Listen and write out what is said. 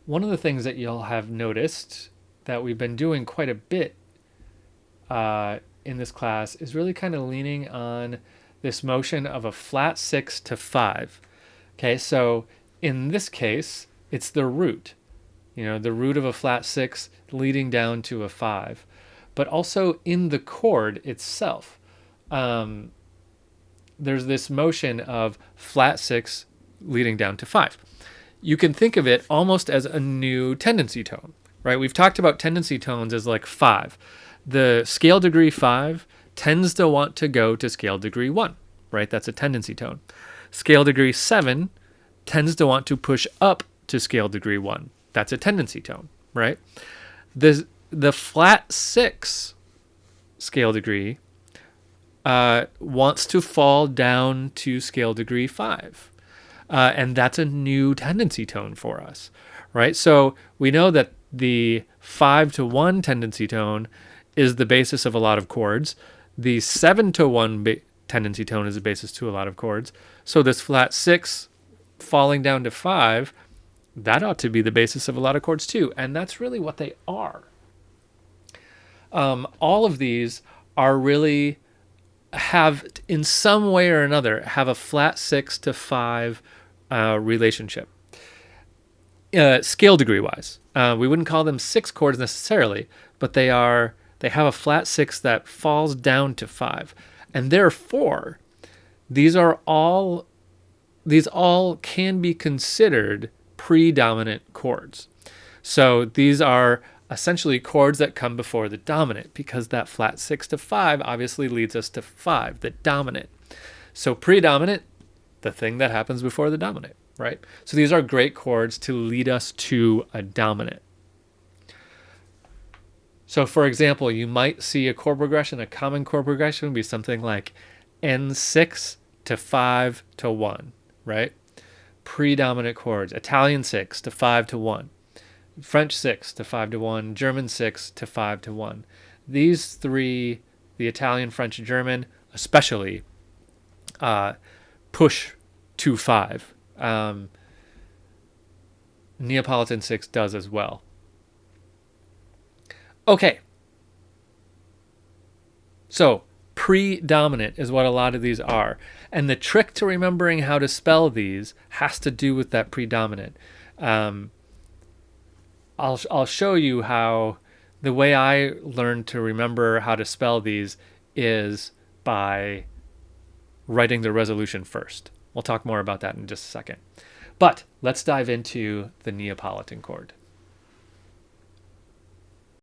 one of the things that you'll have noticed that we've been doing quite a bit in this class is really kind of leaning on this motion of a flat 6 to 5. Okay, so in this case, it's the root. The root of a flat 6 leading down to a 5. But also in the chord itself, there's this motion of flat 6 leading down to 5. You can think of it almost as a new tendency tone, right? We've talked about tendency tones as like 5. The scale degree 5 tends to want to go to scale degree 1, right? That's a tendency tone. Scale degree 7 tends to want to push up to scale degree 1. That's a tendency tone, right? The flat 6 scale degree wants to fall down to scale degree 5. And that's a new tendency tone for us, right? So we know that the 5 to 1 tendency tone is the basis of a lot of chords. The 7 to 1 tendency tone is the basis to a lot of chords. So this flat 6 falling down to 5, that ought to be the basis of a lot of chords too. And that's really what they are. All of these are really have, in some way or another, have a flat 6 to 5 relationship. Scale degree wise, we wouldn't call them 6 chords necessarily, but they have a flat 6 that falls down to 5, and therefore these all can be considered predominant chords. So these are essentially chords that come before the dominant, because that flat 6 to 5 obviously leads us to 5, the dominant. So predominant, the thing that happens before the dominant, right? So these are great chords to lead us to a dominant. So for example, you might see a chord progression, a common chord progression would be something like N6 to 5 to 1, right? Predominant chords, Italian 6 to 5 to 1. French 6 to 5 to 1, German 6 to 5 to 1. These three, the Italian, French, German, especially, push to 5. Neapolitan 6 does as well. Okay. So, predominant is what a lot of these are. And the trick to remembering how to spell these has to do with that predominant. I'll show you how the way I learned to remember how to spell these is by writing the resolution first. We'll talk more about that in just a second. But let's dive into the Neapolitan chord.